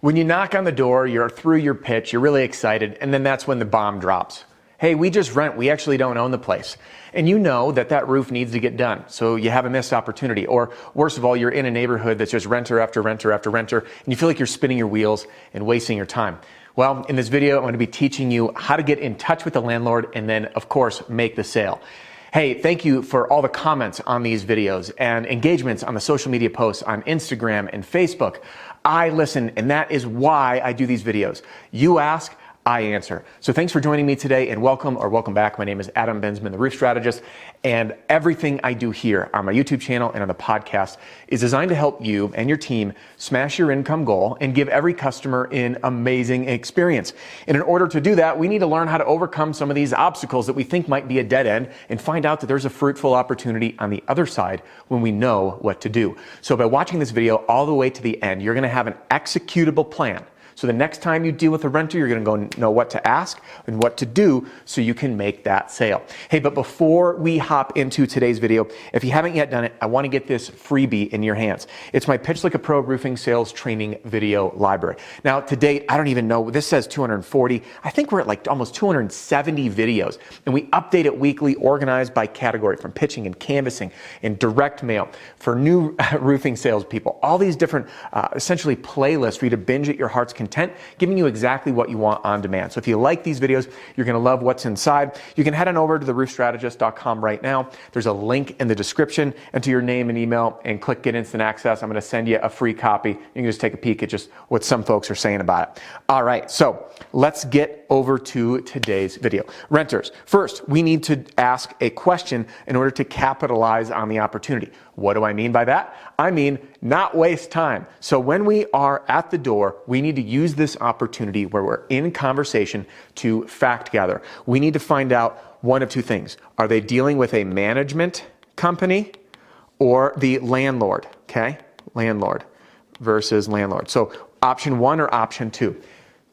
When you knock on the door, you're through your pitch, you're really excited, and then that's when the bomb drops. Hey, we just rent, we actually don't own the place. And you know that that roof needs to get done, so you have a missed opportunity. Or worst of all, you're in a neighborhood that's just renter after renter after renter, and you feel like you're spinning your wheels and wasting your time. Well, in this video, I'm going to be teaching you how to get in touch with the landlord and then, of course, make the sale. Hey, thank you for all the comments on these videos and engagements on the social media posts on Instagram and Facebook. I listen, and that is why I do these videos. You ask, I answer. So thanks for joining me today, and welcome back. My name is Adam Bensman, the Roof Strategist, and everything I do here on my YouTube channel and on the podcast is designed to help you and your team smash your income goal and give every customer an amazing experience. And in order to do that, we need to learn how to overcome some of these obstacles that we think might be a dead end and find out that there's a fruitful opportunity on the other side when we know what to do. So by watching this video all the way to the end, you're going to have an executable plan. So the next time you deal with a renter, you're going to know what to ask and what to do so you can make that sale. Hey, but before we hop into today's video, if you haven't yet done it, I want to get this freebie in your hands. It's my Pitch Like a Pro Roofing Sales Training Video Library. Now, to date, I don't even know, this says 240. I think we're at like almost 270 videos, and we update it weekly, organized by category, from pitching and canvassing and direct mail for new roofing salespeople. All these different, essentially playlists for you to binge at your heart's content, giving you exactly what you want on demand. So if you like these videos, you're going to love what's inside. You can head on over to theroofstrategist.com right now. There's a link in the description, enter your name and email and click Get Instant Access. I'm going to send you a free copy. You can just take a peek at just what some folks are saying about it. All right, so let's get over to today's video. Renters, first, we need to ask a question in order to capitalize on the opportunity. What do I mean by that? I mean, not waste time. So when we are at the door, we need to use this opportunity where we're in conversation to fact gather. We need to find out one of two things. Are they dealing with a management company or the landlord? Okay? Landlord versus landlord. So option one or option two.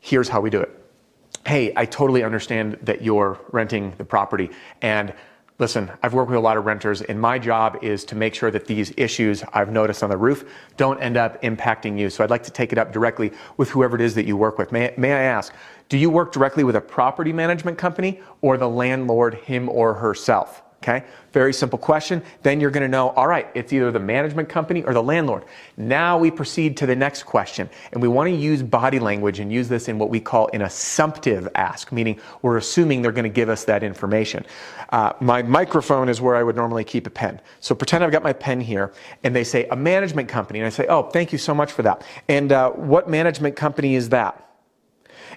Here's how we do it. Hey, I totally understand that you're renting the property, and listen, I've worked with a lot of renters, and my job is to make sure that these issues I've noticed on the roof don't end up impacting you. So I'd like to take it up directly with whoever it is that you work with. May I ask, do you work directly with a property management company or the landlord, him or herself? Okay, very simple question. Then you're going to know, all right, it's either the management company or the landlord. Now we proceed to the next question, and we want to use body language and use this in what we call an assumptive ask, meaning we're assuming they're going to give us that information. My microphone is where I would normally keep a pen. So pretend I've got my pen here, and they say a management company, and I say, oh, thank you so much for that. And what management company is that?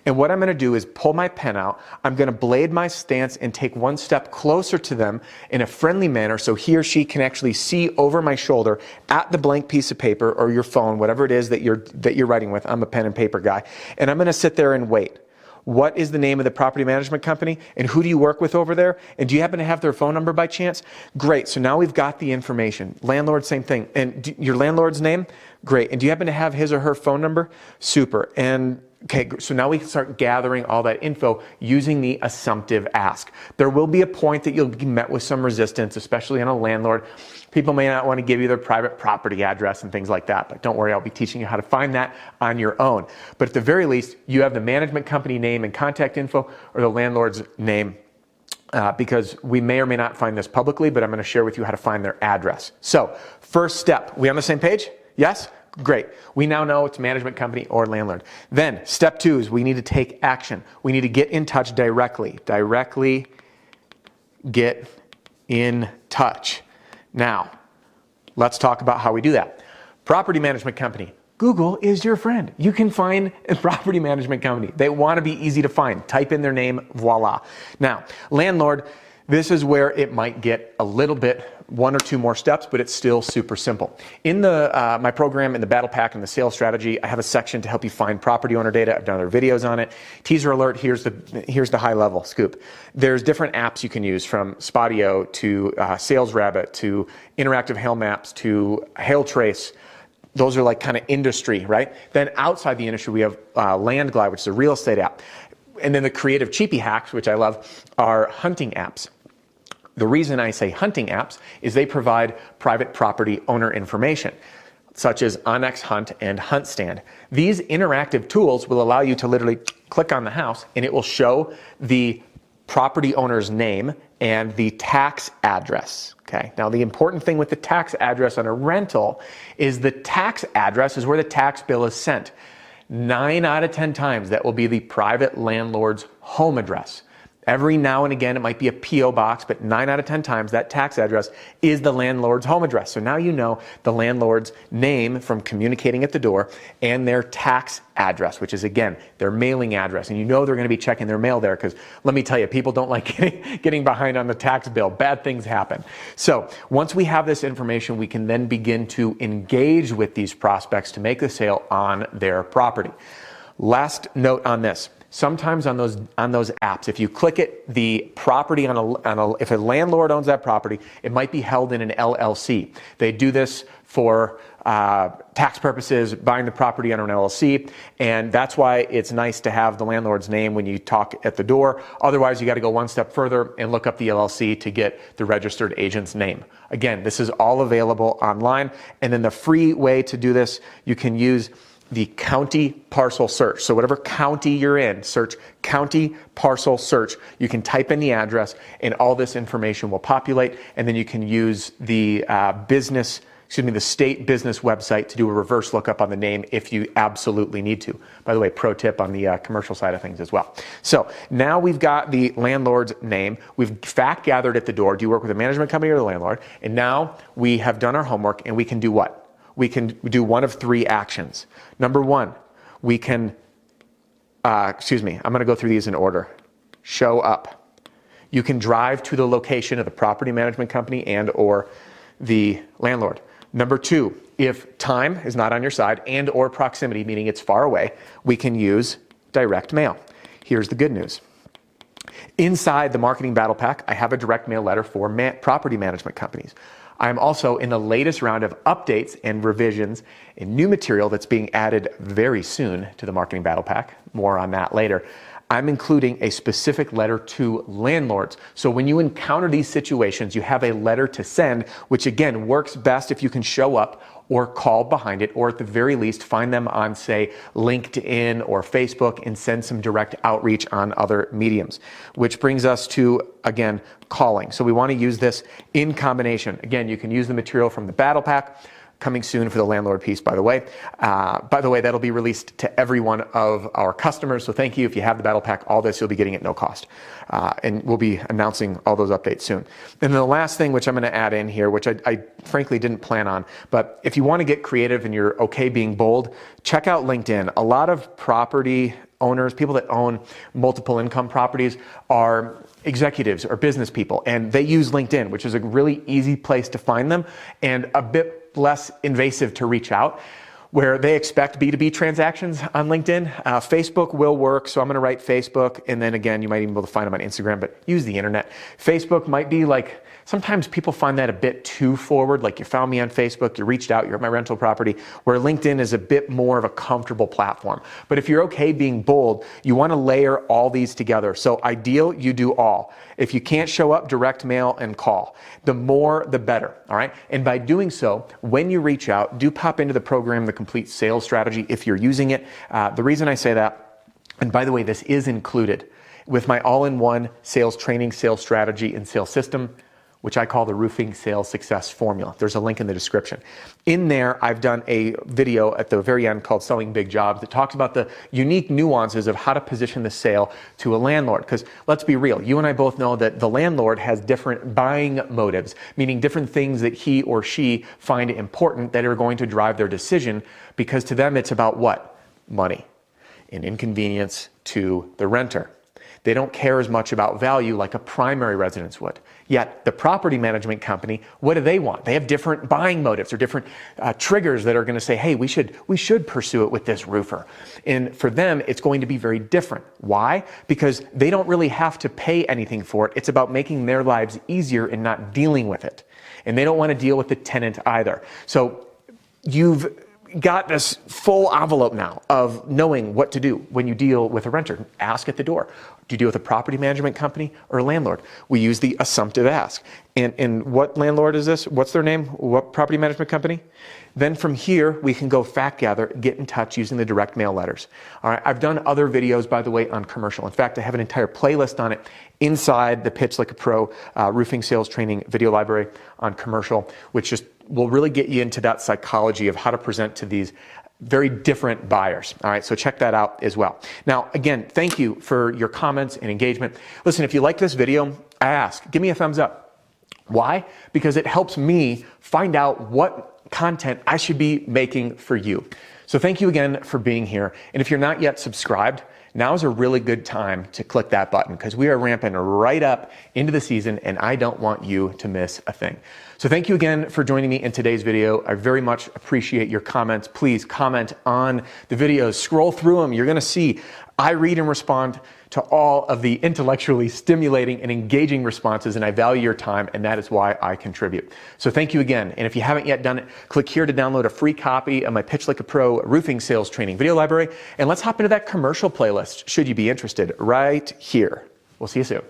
And what I'm going to do is pull my pen out. I'm going to blade my stance and take one step closer to them in a friendly manner so he or she can actually see over my shoulder at the blank piece of paper or your phone, whatever it is that you're writing with. I'm a pen and paper guy. And I'm going to sit there and wait. What is the name of the property management company? And who do you work with over there? And do you happen to have their phone number by chance? Great. So now we've got the information. Landlord, same thing. And your landlord's name? Great. And do you happen to have his or her phone number? Super. And okay, so now we can start gathering all that info using the assumptive ask. There will be a point that you'll be met with some resistance, especially on a landlord. People may not want to give you their private property address and things like that, but don't worry, I'll be teaching you how to find that on your own. But at the very least, you have the management company name and contact info or the landlord's name. Because we may or may not find this publicly, but I'm going to share with you how to find their address. So, first step, we on the same page? Yes? Great. We now know it's management company or landlord. Then, step two is we need to take action. We need to get in touch directly. Directly get in touch. Now, let's talk about how we do that. Property management company. Google is your friend. You can find a property management company. They want to be easy to find. Type in their name, voila. Now, landlord, this is where it might get a little bit, one or two more steps, but it's still super simple. In my program, in the Battle Pack and the Sales Strategy, I have a section to help you find property owner data. I've done other videos on it. Teaser alert, here's the high level scoop. There's different apps you can use, from Spotio to Sales Rabbit to Interactive Hail Maps to Hail Trace. Those are like kind of industry, right? Then outside the industry, we have Landglide, which is a real estate app. And then the creative cheapy hacks, which I love, are hunting apps. The reason I say hunting apps is they provide private property owner information. such as Onyx Hunt and Hunt Stand. These interactive tools will allow you to literally click on the house and it will show the property owner's name and the tax address. Okay. Now, the important thing with the tax address on a rental is the tax address is where the tax bill is sent. 9 out of 10 times that will be the private landlord's home address. Every now and again, it might be a P.O. box, but 9 out of 10 times that tax address is the landlord's home address. So now you know the landlord's name from communicating at the door and their tax address, which is, again, their mailing address. And you know they're going to be checking their mail there because, let me tell you, people don't like getting behind on the tax bill. Bad things happen. So once we have this information, we can then begin to engage with these prospects to make the sale on their property. Last note on this. Sometimes on those apps, if you click it, the property if a landlord owns that property, it might be held in an LLC. They do this for tax purposes, buying the property under an LLC, and that's why it's nice to have the landlord's name when you talk at the door. Otherwise, you got to go one step further and look up the LLC to get the registered agent's name. Again, this is all available online, and then the free way to do this, you can use the county parcel search. So whatever county you're in, search county parcel search. You can type in the address and all this information will populate, and then you can use the the state business website to do a reverse lookup on the name if you absolutely need to. By the way, pro tip on the commercial side of things as well. So now we've got the landlord's name. We've fact gathered at the door. Do you work with a management company or the landlord? And now we have done our homework and we can do what? We can do one of 3 actions. Number 1, we can, I'm going to go through these in order. Show up. You can drive to the location of the property management company and or the landlord. Number 2, if time is not on your side and or proximity, meaning it's far away, we can use direct mail. Here's the good news. Inside the Marketing Battle Pack, I have a direct mail letter for property management companies. I'm also in the latest round of updates and revisions and new material that's being added very soon to the Marketing Battle Pack. More on that later. I'm including a specific letter to landlords. So when you encounter these situations, you have a letter to send, which again works best if you can show up or call behind it, or at the very least find them on, say, LinkedIn or Facebook and send some direct outreach on other mediums. Which brings us to, again, calling. So we want to use this in combination. Again, you can use the material from the Battle Pack, coming soon for the landlord piece, by the way. That'll be released to every one of our customers. So thank you. If you have the Battle Pack, all this, you'll be getting at no cost. And we'll be announcing all those updates soon. And the last thing, which I'm going to add in here, which I frankly didn't plan on, but if you want to get creative and you're okay being bold, check out LinkedIn. A lot of property owners, people that own multiple income properties, are executives or business people, and they use LinkedIn, which is a really easy place to find them and a bit less invasive to reach out, where they expect B2B transactions on LinkedIn. Facebook will work, so I'm going to write Facebook, and then again, you might even be able to find them on Instagram, but use the internet. Facebook might be like, sometimes people find that a bit too forward, like you found me on Facebook, you reached out, you're at my rental property, where LinkedIn is a bit more of a comfortable platform. But if you're okay being bold, you want to layer all these together. So ideal, you do all. If you can't show up, direct mail and call. The more, the better, all right? And by doing so, when you reach out, do pop into the program, the Complete Sales Strategy, if you're using it. The reason I say that, and by the way, this is included with my all-in-one sales training, sales strategy, and sales system, which I call the Roofing Sales Success Formula. There's a link in the description. In there, I've done a video at the very end called Selling Big Jobs that talks about the unique nuances of how to position the sale to a landlord. Because let's be real, you and I both know that the landlord has different buying motives, meaning different things that he or she find important that are going to drive their decision, because to them it's about what? Money and inconvenience to the renter. They don't care as much about value like a primary residence would. Yet the property management company, what do they want? They have different buying motives or different triggers that are going to say, hey, we should pursue it with this roofer. And for them, it's going to be very different. Why? Because they don't really have to pay anything for it. It's about making their lives easier and not dealing with it. And they don't want to deal with the tenant either. So you've got this full envelope now of knowing what to do when you deal with a renter. Ask at the door. Do you deal with a property management company or a landlord? We use the assumptive ask. And what landlord is this? What's their name? What property management company? Then from here, we can go fact gather, get in touch using the direct mail letters. All right, I've done other videos, by the way, on commercial. In fact, I have an entire playlist on it inside the Pitch Like a Pro roofing sales training video library on commercial, which just will really get you into that psychology of how to present to these very different buyers. All right, so check that out as well. Now, again, thank you for your comments and engagement. Listen, if you like this video, I ask, give me a thumbs up. Why? Because it helps me find out what content I should be making for you. So thank you again for being here. And if you're not yet subscribed, now is a really good time to click that button because we are ramping right up into the season and I don't want you to miss a thing. So thank you again for joining me in today's video. I very much appreciate your comments. Please comment on the videos, scroll through them. You're going to see I read and respond to all of the intellectually stimulating and engaging responses, and I value your time, and that is why I contribute. So thank you again. And if you haven't yet done it, click here to download a free copy of my Pitch Like a Pro roofing sales training video library, and let's hop into that commercial playlist, should you be interested, right here. We'll see you soon.